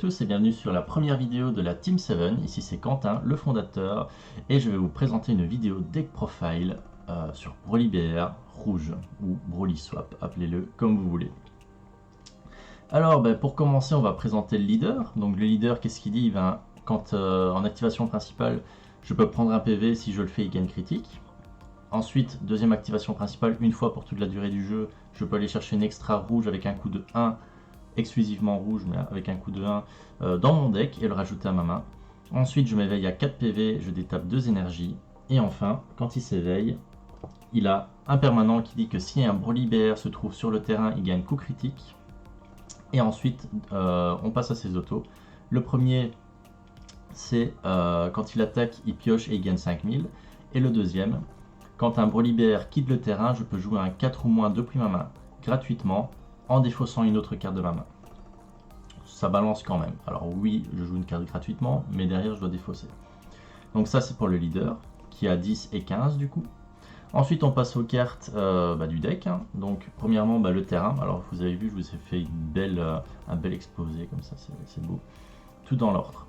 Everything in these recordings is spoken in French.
tous et bienvenue sur la première vidéo de la Team 7. Ici c'est Quentin, le fondateur, et je vais vous présenter une vidéo deck profile sur Broly BR rouge ou Broly Swap, appelez-le comme vous voulez. Alors pour commencer, on va présenter le leader. Donc le leader, qu'est-ce qu'il dit? Quand en activation principale, je peux prendre un PV, si je le fais, il gagne critique. Ensuite, deuxième activation principale, une fois pour toute la durée du jeu, je peux aller chercher une extra rouge avec un coût de 1, exclusivement rouge, mais avec un coût de 1 dans mon deck et le rajouter à ma main. Ensuite, je m'éveille à 4 PV, je détape 2 énergies. Et enfin, quand il s'éveille, il a un permanent qui dit que si un Broly BR se trouve sur le terrain, il gagne coup critique. Et ensuite, on passe à ses autos. Le premier, c'est quand il attaque, il pioche et il gagne 5000. Et le deuxième, quand un Broly BR quitte le terrain, je peux jouer un 4 ou moins depuis ma main, gratuitement, en défaussant une autre carte de ma main. Ça balance quand même. Alors oui, je joue une carte gratuitement, mais derrière je dois défausser. Donc ça c'est pour le leader, qui a 10 et 15 du coup. Ensuite on passe aux cartes du deck. Donc premièrement le terrain. Alors vous avez vu, je vous ai fait un bel exposé comme ça, c'est beau. Tout dans l'ordre.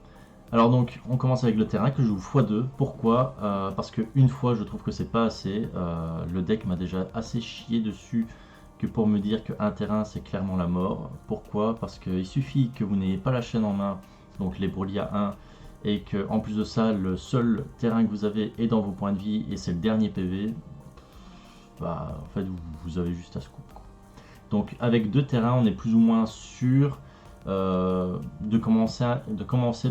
Alors donc on commence avec le terrain que je joue x2. Pourquoi? Parce que une fois je trouve que c'est pas assez. Le deck m'a déjà assez chié dessus que pour me dire qu'un terrain c'est clairement la mort. Pourquoi? Parce qu'il suffit que vous n'ayez pas la chaîne en main, donc les Broly à 1, et que en plus de ça le seul terrain que vous avez est dans vos points de vie et c'est le dernier PV, en fait vous avez juste à scoop. Donc avec deux terrains on est plus ou moins sûr de commencer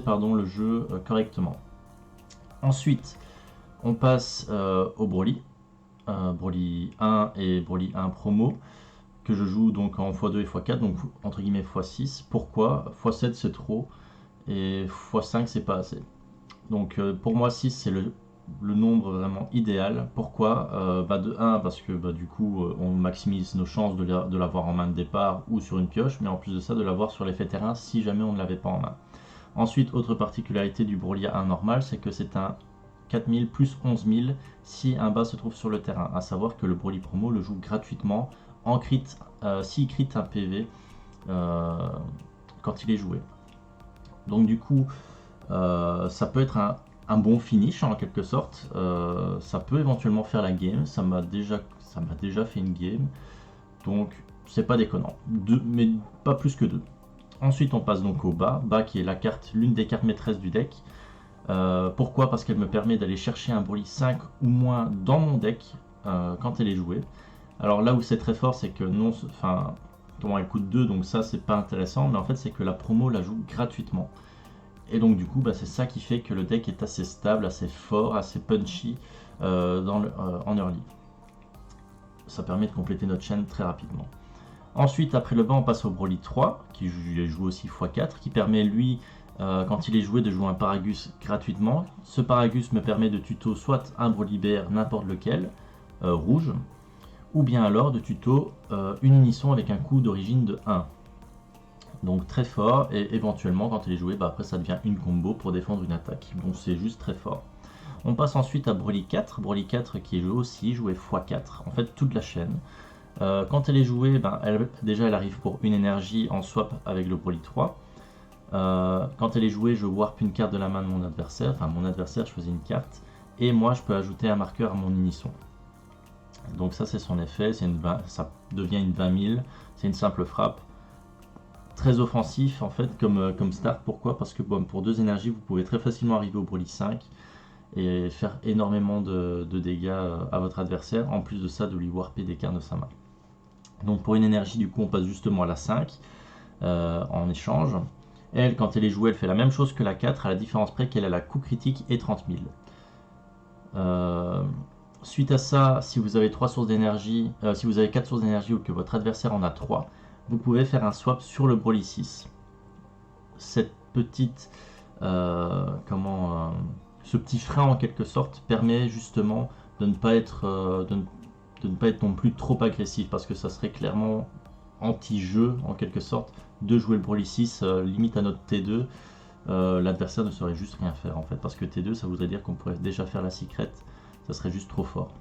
le jeu correctement. Ensuite on passe au Broly. Broly 1 et Broly 1 promo que je joue donc en x2 et x4, donc entre guillemets x6. Pourquoi? x7 c'est trop et x5 c'est pas assez. Donc pour moi 6 c'est le nombre vraiment idéal. Pourquoi? De 1 parce que du coup on maximise nos chances de l'avoir en main de départ ou sur une pioche, mais en plus de ça de l'avoir sur l'effet terrain si jamais on ne l'avait pas en main. Ensuite, autre particularité du Broly 1 normal, c'est que c'est un 4000 plus 11000 si un bas se trouve sur le terrain. À savoir que le Broly promo le joue gratuitement en crit, s'il crit un PV quand il est joué. Donc du coup, ça peut être un bon finish en quelque sorte. Ça peut éventuellement faire la game. Ça m'a déjà fait une game. Donc c'est pas déconnant. Mais pas plus que 2. Ensuite on passe donc au bas qui est l'une des cartes maîtresses du deck. Pourquoi? Parce qu'elle me permet d'aller chercher un Broly 5 ou moins dans mon deck quand elle est jouée. Alors là où c'est très fort, c'est que elle coûte 2, donc ça c'est pas intéressant, mais en fait c'est que la promo la joue gratuitement. Et donc du coup c'est ça qui fait que le deck est assez stable, assez fort, assez punchy en early. Ça permet de compléter notre chaîne très rapidement. Ensuite, après le bas, on passe au Broly 3, qui joue aussi x4, qui permet lui, quand il est joué, de jouer un Paragus gratuitement. Ce Paragus me permet de tuto soit un Broly BR n'importe lequel, rouge, ou bien alors de tuto une unisson avec un coût d'origine de 1. Donc très fort, et éventuellement quand il est joué, après ça devient une combo pour défendre une attaque. Donc c'est juste très fort. On passe ensuite à Broly 4, qui est aussi joué x4, en fait toute la chaîne. Quand elle est jouée, elle arrive pour une énergie en swap avec le Broly 3. Quand elle est jouée, je warp une carte de la main de mon adversaire. Enfin, mon adversaire choisit une carte. Et moi, je peux ajouter un marqueur à mon unisson. Donc ça, c'est son effet. Ça devient une 20 000. C'est une simple frappe. Très offensif, en fait, comme start. Pourquoi? Parce que pour 2 énergies, vous pouvez très facilement arriver au Broly 5 et faire énormément de dégâts à votre adversaire. En plus de ça, de lui warper des cartes de sa main. Donc pour une énergie, du coup, on passe justement à la 5 en échange. Elle, quand elle est jouée, elle fait la même chose que la 4, à la différence près qu'elle a la coup critique et 30 000. Suite à ça, si vous avez 3 sources d'énergie, si vous avez 4 sources d'énergie ou que votre adversaire en a 3, vous pouvez faire un swap sur le Broly 6. Cette petite, ce petit frein en quelque sorte permet justement de ne pas être non plus trop agressif, parce que ça serait clairement anti-jeu en quelque sorte de jouer le Broly 6 limite à notre T2. L'adversaire ne saurait juste rien faire en fait, parce que T2 ça voudrait dire qu'on pourrait déjà faire la secret, ça serait juste trop fort.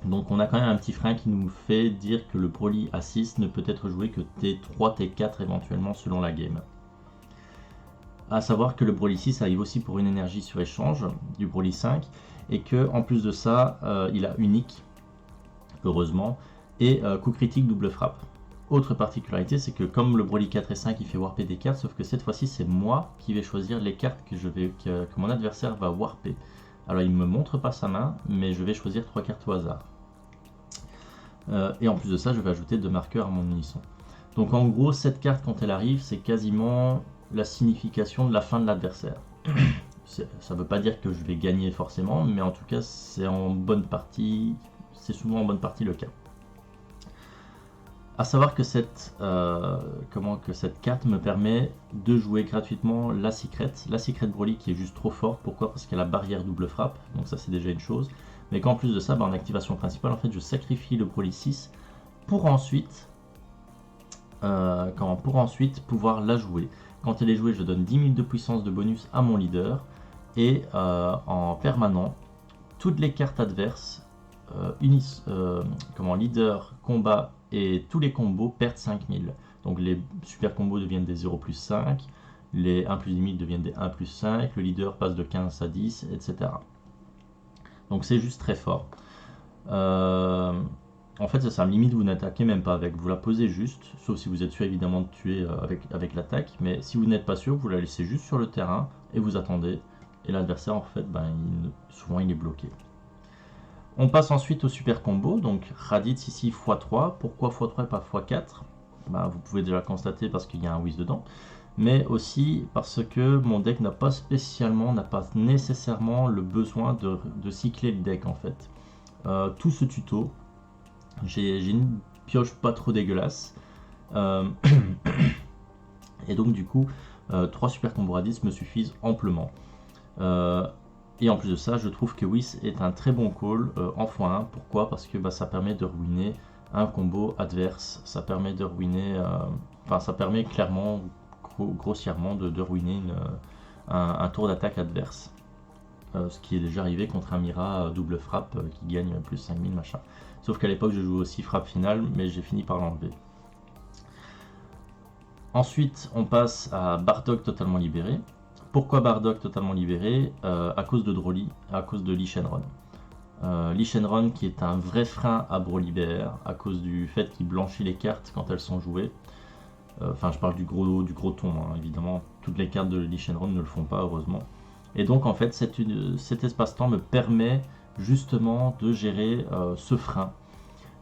Donc on a quand même un petit frein qui nous fait dire que le Broly A6 ne peut être joué que T3, T4 éventuellement selon la game. À savoir que le Broly 6 arrive aussi pour une énergie sur échange du Broly 5 et que en plus de ça, il a unique, heureusement, et coup critique double frappe. Autre particularité, c'est que comme le Broly 4 et 5 il fait warper des cartes, sauf que cette fois-ci c'est moi qui vais choisir les cartes que mon adversaire va warper. Alors il ne me montre pas sa main, mais je vais choisir 3 cartes au hasard. Et en plus de ça, je vais ajouter 2 marqueurs à mon unisson. Donc en gros, cette carte quand elle arrive, c'est quasiment la signification de la fin de l'adversaire. Ça ne veut pas dire que je vais gagner forcément, mais en tout cas c'est en bonne partie, c'est souvent en bonne partie le cas. A savoir que cette carte me permet de jouer gratuitement la Secret Broly qui est juste trop forte. Pourquoi? Parce qu'elle a barrière double frappe, donc ça c'est déjà une chose. Mais qu'en plus de ça, en activation principale, en fait, je sacrifie le Broly 6 pour ensuite, pouvoir la jouer. Quand elle est jouée, je donne 10 000 de puissance de bonus à mon leader. Et en permanent, toutes les cartes adverses, leader, combat et tous les combos perdent 5000. Donc les super combos deviennent des 0 plus 5, les 1 plus 10 000 deviennent des 1 plus 5, le leader passe de 15 à 10, etc. Donc c'est juste très fort. En fait, ça limite, vous n'attaquez même pas avec, vous la posez juste, sauf si vous êtes sûr évidemment de tuer avec l'attaque, mais si vous n'êtes pas sûr, vous la laissez juste sur le terrain et vous attendez, et l'adversaire en fait, souvent il est bloqué. On passe ensuite au super combo, donc Raditz ici x3, pourquoi x3 et pas x4? Vous pouvez déjà constater parce qu'il y a un whiz dedans, mais aussi parce que mon deck n'a pas nécessairement le besoin de cycler le deck en fait. Tout ce tuto, j'ai une pioche pas trop dégueulasse, et donc du coup 3 super combos Raditz me suffisent amplement. Et en plus de ça, je trouve que Whis est un très bon call en x1. Pourquoi? Parce que ça permet de ruiner un combo adverse. Ça permet de ruiner... ça permet clairement, grossièrement, de ruiner un tour d'attaque adverse. Ce qui est déjà arrivé contre un Mira double frappe qui gagne plus 5000 machin. Sauf qu'à l'époque, je jouais aussi frappe finale, mais j'ai fini par l'enlever. Ensuite, on passe à Bardock totalement libéré. Pourquoi Bardock totalement libéré? À cause de Broly, à cause de Lee Shenron. Lee Shenron qui est un vrai frein à Broly BR à cause du fait qu'il blanchit les cartes quand elles sont jouées. Enfin, je parle du gros ton, hein, évidemment. Toutes les cartes de Lee Shenron ne le font pas, heureusement. Et donc, en fait, cet espace-temps me permet justement de gérer ce frein.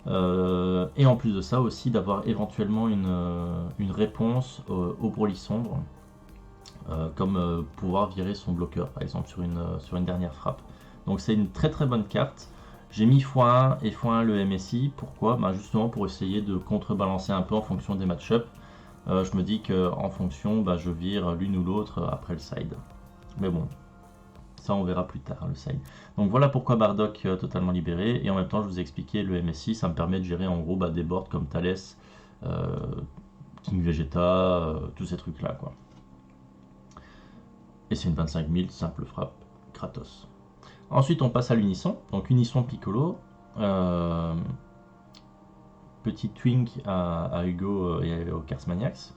Et en plus de ça aussi, d'avoir éventuellement une réponse au Broly sombre. Comme pouvoir virer son bloqueur par exemple sur une dernière frappe. Donc c'est une très très bonne carte. J'ai mis x1 et x1 le MSI. Pourquoi? Justement pour essayer de contrebalancer un peu en fonction des match-up. Je me dis qu'en fonction, je vire l'une ou l'autre après le side. Mais bon, ça on verra plus tard le side. Donc voilà pourquoi Bardock totalement libéré. Et en même temps je vous ai expliqué le MSI, ça me permet de gérer en gros des boards comme Thales, King Vegeta, tous ces trucs là quoi. Et c'est une 25 000, simple frappe, Kratos. Ensuite, on passe à l'unisson. Donc, unisson Piccolo. Petit twink à Hugo et au Cars Maniacs.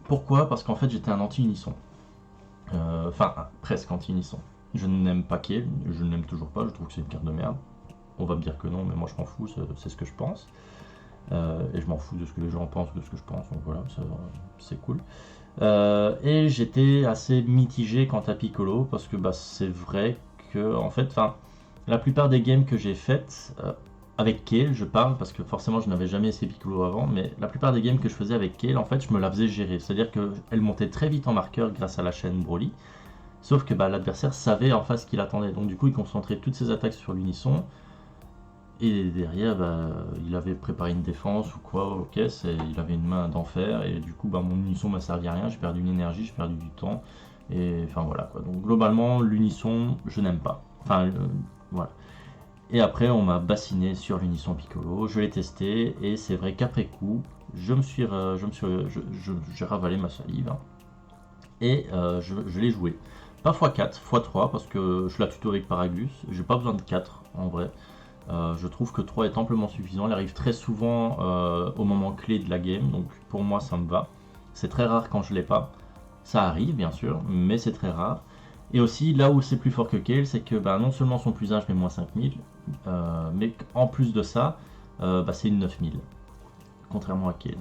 Pourquoi? Parce qu'en fait, j'étais un anti-unisson. Enfin, presque anti-unisson. Je n'aime pas Kale, je ne l'aime toujours pas, je trouve que c'est une carte de merde. On va me dire que non, mais moi je m'en fous, c'est ce que je pense. Et je m'en fous de ce que les gens pensent, de ce que je pense, donc voilà, c'est cool. Et j'étais assez mitigé quant à Piccolo parce que c'est vrai que en fait, la plupart des games que j'ai faites avec Kale, je parle parce que forcément je n'avais jamais essayé Piccolo avant, mais la plupart des games que je faisais avec Kale, en fait, je me la faisais gérer, c'est-à-dire qu'elle montait très vite en marqueur grâce à la chaîne Broly, sauf que l'adversaire savait en face ce qu'il attendait, donc du coup il concentrait toutes ses attaques sur l'unisson. Et derrière, il avait préparé une défense ou quoi, ok, il avait une main d'enfer, et du coup, mon unisson m'a servi à rien, j'ai perdu une énergie, j'ai perdu du temps, et enfin voilà quoi. Donc globalement, l'unisson, je n'aime pas. Voilà. Et après, on m'a bassiné sur l'unisson Piccolo, je l'ai testé, et c'est vrai qu'après coup, j'ai ravalé ma salive, hein, et je l'ai joué. Pas x4, x3, parce que je la tuto avec Paragus, j'ai pas besoin de 4 en vrai. Je trouve que 3 est amplement suffisant, elle arrive très souvent au moment clé de la game, donc pour moi ça me va. C'est très rare quand je l'ai pas. Ça arrive bien sûr, mais c'est très rare. Et aussi, là où c'est plus fort que Kale, c'est que non seulement son plus 1, je mets moins 5000, mais en plus de ça, c'est une 9000, contrairement à Kale.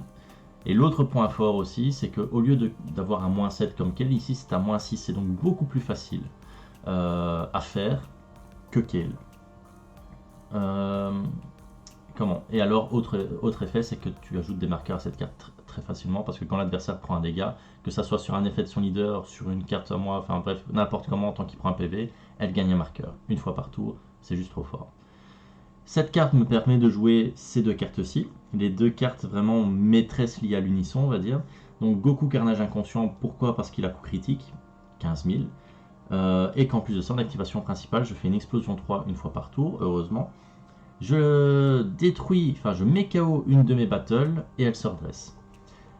Et l'autre point fort aussi, c'est qu'au lieu d'avoir un moins 7 comme Kale, ici c'est un moins 6, c'est donc beaucoup plus facile à faire que Kale. Comment? Et alors, autre effet, c'est que tu ajoutes des marqueurs à cette carte très facilement, parce que quand l'adversaire prend un dégât, que ça soit sur un effet de son leader, sur une carte à moi, enfin bref, n'importe comment, tant qu'il prend un PV, elle gagne un marqueur, une fois par tour, c'est juste trop fort. Cette carte me permet de jouer ces deux cartes-ci, les deux cartes vraiment maîtresses liées à l'unisson, on va dire. Donc Goku Carnage Inconscient, pourquoi? Parce qu'il a coup critique, 15 000, et qu'en plus de ça, en activation principale, je fais une explosion 3 une fois par tour, heureusement. Je détruis, enfin je mets KO une de mes battles et elle se redresse.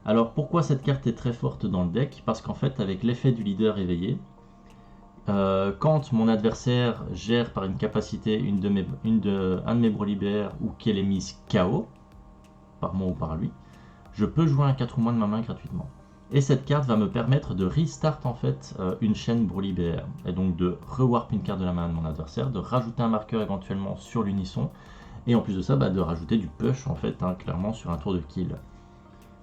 Alors pourquoi cette carte est très forte dans le deck? Parce qu'en fait avec l'effet du leader éveillé, quand mon adversaire gère par une capacité un de mes Broly BR ou qu'elle est mise KO, par moi ou par lui, je peux jouer un 4 ou moins de ma main gratuitement. Et cette carte va me permettre de restart en fait une chaîne Broly BR, et donc de rewarp une carte de la main de mon adversaire, de rajouter un marqueur éventuellement sur l'unisson, et en plus de ça, de rajouter du push en fait, clairement sur un tour de kill.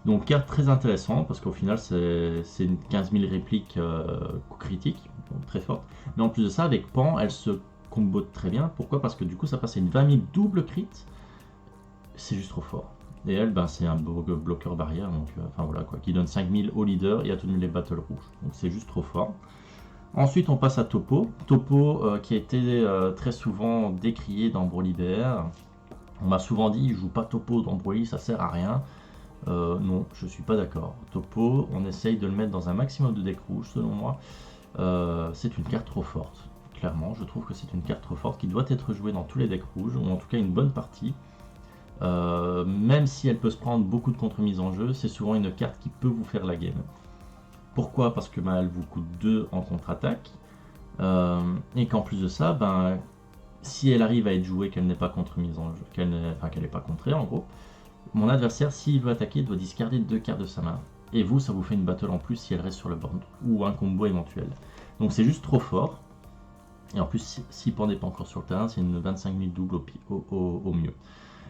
Donc carte très intéressante parce qu'au final c'est une 15 000 répliques critiques, donc très forte. Mais en plus de ça, avec Pan, elle se combo très bien. Pourquoi? Parce que du coup ça passe à une 20 000 double crit. C'est juste trop fort. Et elle, c'est un bloqueur barrière, donc enfin voilà quoi, qui donne 5 000 au leader et à tenir les battles rouges. Donc c'est juste trop fort. Ensuite on passe à Topo. Topo qui a été très souvent décrié dans Broly BR. On m'a souvent dit, joue pas Topo dans Broly, ça sert à rien. Non, je suis pas d'accord. Topo, on essaye de le mettre dans un maximum de decks rouges, selon moi. C'est une carte trop forte. Clairement, je trouve que c'est une carte trop forte qui doit être jouée dans tous les decks rouges, ou en tout cas une bonne partie. Même si elle peut se prendre beaucoup de contre-mises en jeu, c'est souvent une carte qui peut vous faire la game. Pourquoi? Parce que elle vous coûte 2 en contre-attaque. Et qu'en plus de ça, si elle arrive à être jouée, qu'elle n'est pas contre-mise en jeu, qu'elle n'est pas contrée en gros, mon adversaire, s'il veut attaquer, doit discarder 2 cartes de sa main. Et vous, ça vous fait une battle en plus si elle reste sur le board, ou un combo éventuel. Donc c'est juste trop fort. Et en plus, si Pan n'est pas encore sur le terrain, c'est une 25 000 double au mieux.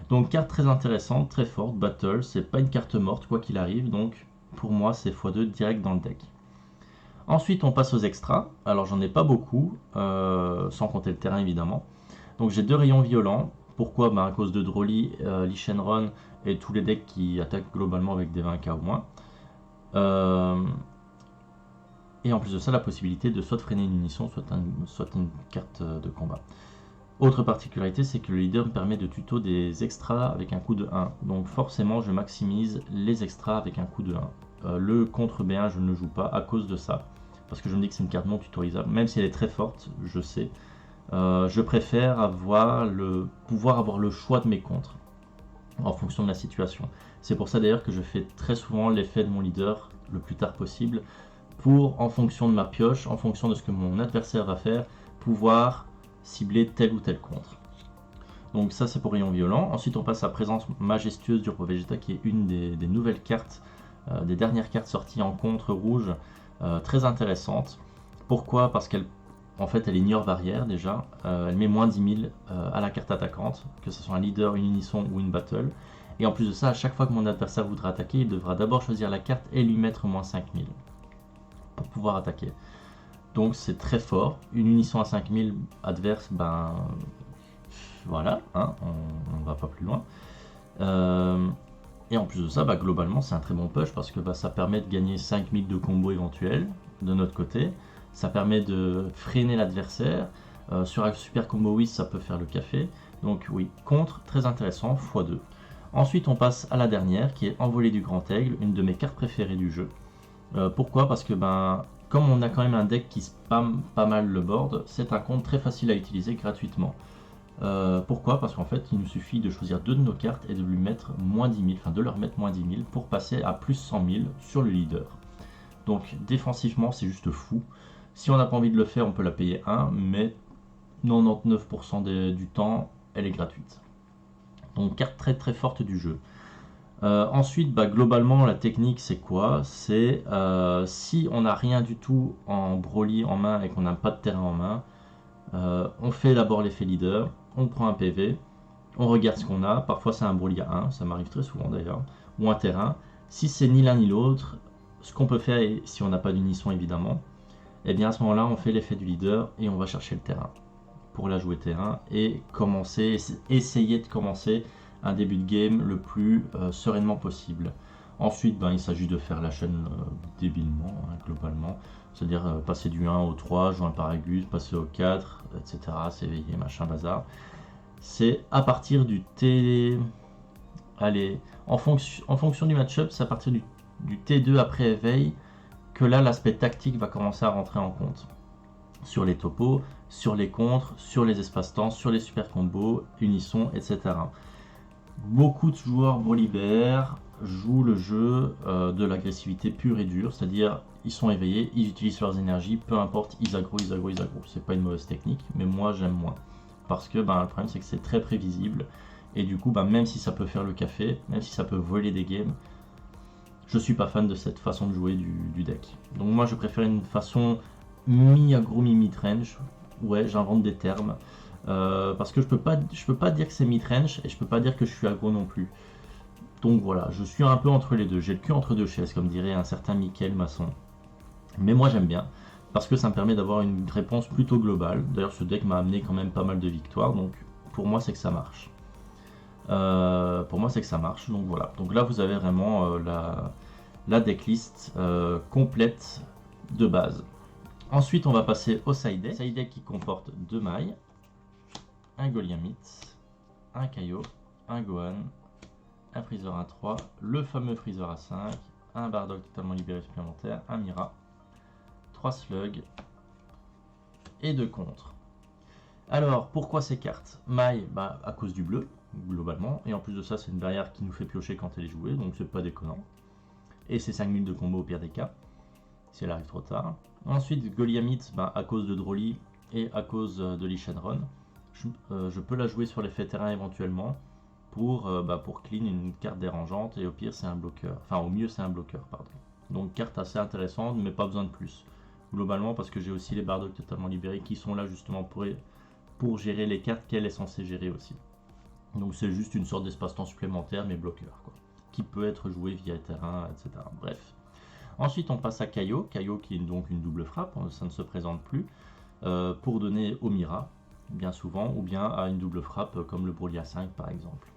Donc carte très intéressante, très forte, battle, c'est pas une carte morte quoi qu'il arrive, donc pour moi c'est x2 direct dans le deck. Ensuite on passe aux extras, alors j'en ai pas beaucoup, sans compter le terrain évidemment. Donc j'ai 2 rayons violents. Pourquoi? À cause de Broly, Lee Shenron et tous les decks qui attaquent globalement avec des 20k ou moins. Et en plus de ça, la possibilité de soit freiner une unisson, soit une carte de combat. Autre particularité, c'est que le leader me permet de tuto des extras avec un coût de 1. Donc forcément, je maximise les extras avec un coût de 1. Le contre B1, je ne le joue pas à cause de ça. Parce que je me dis que c'est une carte non tutorisable. Même si elle est très forte, je sais. Je préfère pouvoir avoir le choix de mes contres en fonction de la situation. C'est pour ça d'ailleurs que je fais très souvent l'effet de mon leader le plus tard possible pour, en fonction de ma pioche, en fonction de ce que mon adversaire va faire, pouvoir cibler tel ou tel contre. Donc ça c'est pour Rayon Violent. Ensuite on passe à Présence Majestueuse du Roi Vegeta qui est une des nouvelles cartes, des dernières cartes sorties en contre rouge, très intéressante. Pourquoi? Parce qu'elle elle ignore barrière déjà, elle met moins 10 000 à la carte attaquante, que ce soit un leader, une unisson ou une battle. Et en plus de ça, à chaque fois que mon adversaire voudra attaquer, il devra d'abord choisir la carte et lui mettre moins 5 000 pour pouvoir attaquer. Donc c'est très fort. Une unisson à 5 000 adverse, voilà, on ne va pas plus loin. Et en plus de ça, globalement c'est un très bon push parce que ça permet de gagner 5 000 de combos éventuels de notre côté. Ça permet de freiner l'adversaire. Sur un super combo, oui, ça peut faire le café. Donc oui, contre, très intéressant, x2. Ensuite, on passe à la dernière, qui est Envolée du Grand Aigle, une de mes cartes préférées du jeu. Pourquoi? Parce que comme on a quand même un deck qui spam pas mal le board, c'est un compte très facile à utiliser gratuitement. Pourquoi? Parce qu'en fait, il nous suffit de choisir 2 de nos cartes et de lui mettre moins 10 000, enfin de leur mettre moins 10 000 pour passer à plus 100 000 sur le leader. Donc défensivement, c'est juste fou. Si on n'a pas envie de le faire, on peut la payer 1, mais 99% du temps, elle est gratuite. Donc carte très très forte du jeu. Ensuite, globalement, la technique, c'est quoi? C'est si on n'a rien du tout en Broly en main et qu'on n'a pas de terrain en main, on fait d'abord l'effet leader, on prend un PV, on regarde ce qu'on a. Parfois, c'est un Broly à 1, ça m'arrive très souvent d'ailleurs, ou un terrain. Si c'est ni l'un ni l'autre, ce qu'on peut faire, et si on n'a pas d'unisson évidemment, et bien à ce moment-là, on fait l'effet du leader et on va chercher le terrain pour la jouer terrain et essayer de commencer un début de game le plus sereinement possible. Ensuite, il s'agit de faire la chaîne débilement, hein, globalement. C'est-à-dire passer du 1 au 3, jouer un Paragus, passer au 4, etc. S'éveiller, machin, bazar. C'est à partir du T... Allez, en fonction du match-up, c'est à partir du T2 après éveil que là, l'aspect tactique va commencer à rentrer en compte. Sur les topos, sur les contres, sur les espaces-temps, sur les super combos, unissons, etc. Beaucoup de joueurs Brolibert jouent le jeu de l'agressivité pure et dure, c'est-à-dire ils sont éveillés, ils utilisent leurs énergies, peu importe, ils aggro. C'est pas une mauvaise technique, mais moi j'aime moins. Parce que le problème c'est que c'est très prévisible, et du coup même si ça peut faire le café, même si ça peut voler des games, je suis pas fan de cette façon de jouer du deck. Donc moi je préfère une façon mi-aggro, mi-midrange. Ouais, j'invente des termes. Parce que je peux pas dire que c'est midrange et je peux pas dire que je suis aggro non plus. Donc voilà, je suis un peu entre les deux. J'ai le cul entre deux chaises, comme dirait un certain Mickaël Masson. Mais moi j'aime bien, parce que ça me permet d'avoir une réponse plutôt globale. D'ailleurs ce deck m'a amené quand même pas mal de victoires, donc pour moi c'est que ça marche. Donc voilà. Donc là vous avez vraiment la decklist complète de base. Ensuite, on va passer au side deck. Side deck qui comporte 2 mailles, un Goliath, un Kaio, un Gohan, un Freezer A3, le fameux Freezer A5, un Bardock totalement libéré supplémentaire, un Mira, 3 Slugs et 2 contres. Alors, pourquoi ces cartes? Maille, à cause du bleu, globalement, et en plus de ça, c'est une barrière qui nous fait piocher quand elle est jouée, donc c'est pas déconnant. Et c'est 5 minutes de combo au pire des cas, si elle arrive trop tard. Ensuite, Goliath, à cause de Droly et à cause de Lee Shenron, je peux la jouer sur l'effet terrain éventuellement pour clean une carte dérangeante, et au pire c'est un bloqueur, enfin au mieux c'est un bloqueur, pardon. Donc carte assez intéressante, mais pas besoin de plus. Globalement, parce que j'ai aussi les Bardock totalement libérés qui sont là justement pour gérer les cartes qu'elle est censée gérer aussi. Donc c'est juste une sorte d'espace-temps supplémentaire, mais bloqueur, quoi, qui peut être joué via terrain, etc. Bref. Ensuite, on passe à Kaio. Kaio qui est donc une double frappe, ça ne se présente plus, pour donner au Mira, bien souvent, ou bien à une double frappe comme le Broly A5 par exemple,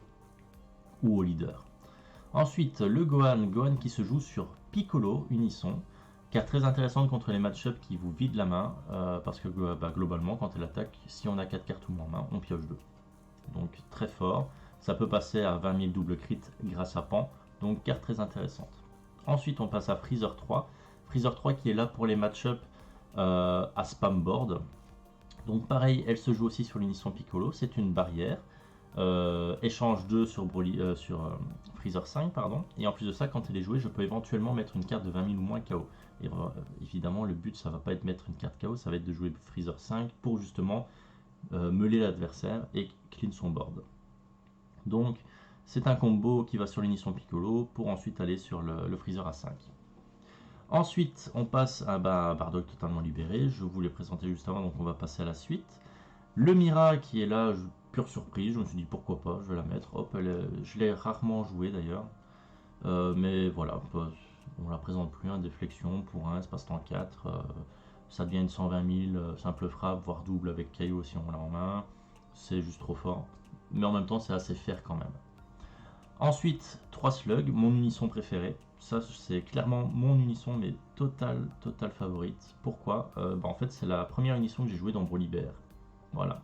ou au leader. Ensuite, le Gohan qui se joue sur Piccolo, Unisson, carte très intéressante contre les match-ups qui vous vident la main, parce que globalement, quand elle attaque, si on a 4 cartes ou moins en main, on pioche 2. Donc très fort, ça peut passer à 20 000 double crit grâce à Pan, donc carte très intéressante. Ensuite, on passe à Freezer 3. Freezer 3 qui est là pour les match-up à spam board. Donc pareil, elle se joue aussi sur l'Unisson Piccolo. C'est une barrière. Échange 2 sur Freezer 5, pardon. Et en plus de ça, quand elle est jouée, je peux éventuellement mettre une carte de 20 000 ou moins KO. Et évidemment, le but, ça va pas être de mettre une carte KO, ça va être de jouer Freezer 5 pour justement meuler l'adversaire et clean son board. Donc, c'est un combo qui va sur l'Unisson Piccolo pour ensuite aller sur le Freezer A5. Ensuite, on passe à Bardock totalement libéré. Je vous l'ai présenté juste avant, donc on va passer à la suite. Le Mira qui est là, pure surprise. Je me suis dit pourquoi pas, je vais la mettre. Hop, je l'ai rarement joué d'ailleurs. Mais voilà, on la présente plus. Déflexion pour 1, espace-temps 4. Ça devient une 120 000, simple frappe, voire double avec Kaio si on l'a en main. C'est juste trop fort. Mais en même temps, c'est assez fair quand même. Ensuite, 3 slugs, mon unisson préféré. Ça, c'est clairement mon unisson, mais total favorite. Pourquoi? En fait, c'est la première unisson que j'ai joué dans Brolibert. Voilà.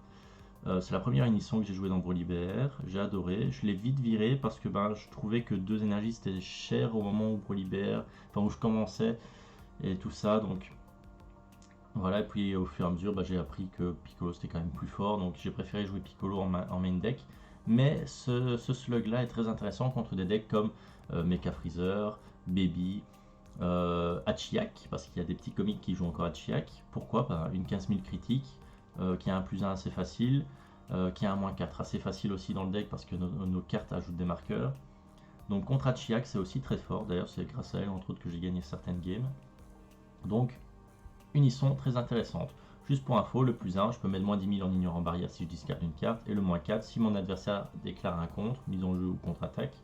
C'est la première unisson que j'ai joué dans Brolibert. J'ai adoré. Je l'ai vite viré parce que je trouvais que 2 énergies c'était cher au moment où Brolibert, où je commençais et tout ça. Donc voilà. Et puis au fur et à mesure, j'ai appris que Piccolo c'était quand même plus fort. Donc j'ai préféré jouer Piccolo en main deck. Mais ce slug là est très intéressant contre des decks comme Mecha Freezer, Baby, Hachiyak, parce qu'il y a des petits comics qui jouent encore Hachiyak. Pourquoi? Une 15 000 critique, qui a un plus 1 assez facile, qui a un moins 4 assez facile aussi dans le deck parce que nos cartes ajoutent des marqueurs. Donc contre Achiak, c'est aussi très fort. D'ailleurs, c'est grâce à elle, entre autres, que j'ai gagné certaines games. Donc, unisson très intéressante. Juste pour info, le plus 1, je peux mettre moins 10 000 en ignorant barrière si je discarde une carte, et le moins 4 si mon adversaire déclare un contre, mise en jeu ou contre-attaque,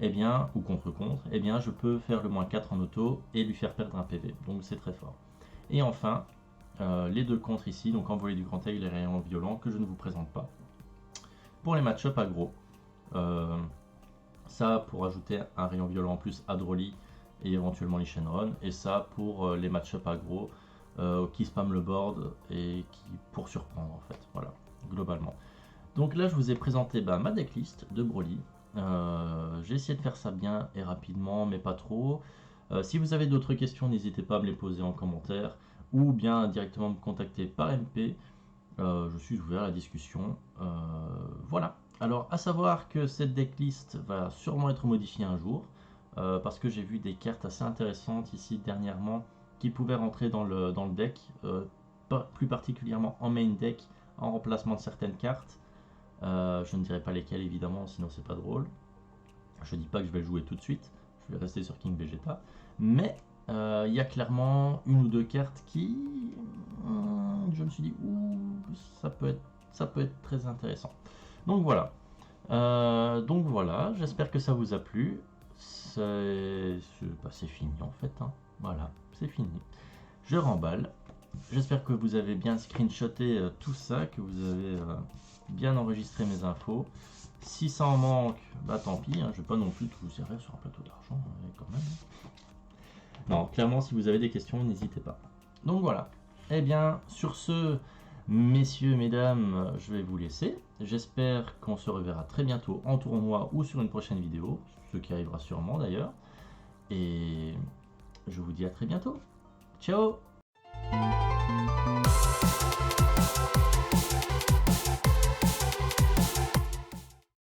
eh bien, ou contre-contre, eh bien je peux faire le moins 4 en auto et lui faire perdre un PV, donc c'est très fort. Et enfin, les deux contres ici, donc envoyer du grand aigle et rayon violent, que je ne vous présente pas. Pour les match-up aggro, ça pour ajouter un rayon violent en plus à Droli et éventuellement les Shenron, et ça pour les match-up aggro, qui spam le board et qui pour surprendre en fait, voilà, globalement. Donc là je vous ai présenté ma decklist de Broly. J'ai essayé de faire ça bien et rapidement, mais pas trop. Si vous avez d'autres questions, n'hésitez pas à me les poser en commentaire ou bien directement me contacter par MP. Je suis ouvert à la discussion. Voilà. Alors à savoir que cette decklist va sûrement être modifiée un jour, parce que j'ai vu des cartes assez intéressantes ici dernièrement qui pouvaient rentrer dans le deck, plus particulièrement en main deck, en remplacement de certaines cartes. Je ne dirai pas lesquelles évidemment, sinon c'est pas drôle. Je dis pas que je vais le jouer tout de suite, je vais rester sur King Vegeta, mais il y a clairement une ou deux cartes qui, je me suis dit, ça peut être très intéressant. Donc voilà, j'espère que ça vous a plu. C'est fini en fait, hein. Voilà, c'est fini. Je remballe. J'espère que vous avez bien screenshoté tout ça, que vous avez bien enregistré mes infos. Si ça en manque, tant pis, hein, je vais pas non plus tout vous servir sur un plateau d'argent, quand même. Non, clairement, si vous avez des questions, n'hésitez pas. Donc voilà. Eh bien, sur ce, messieurs, mesdames, je vais vous laisser. J'espère qu'on se reverra très bientôt en tournoi ou sur une prochaine vidéo, ce qui arrivera sûrement d'ailleurs. Et je vous dis à très bientôt. Ciao!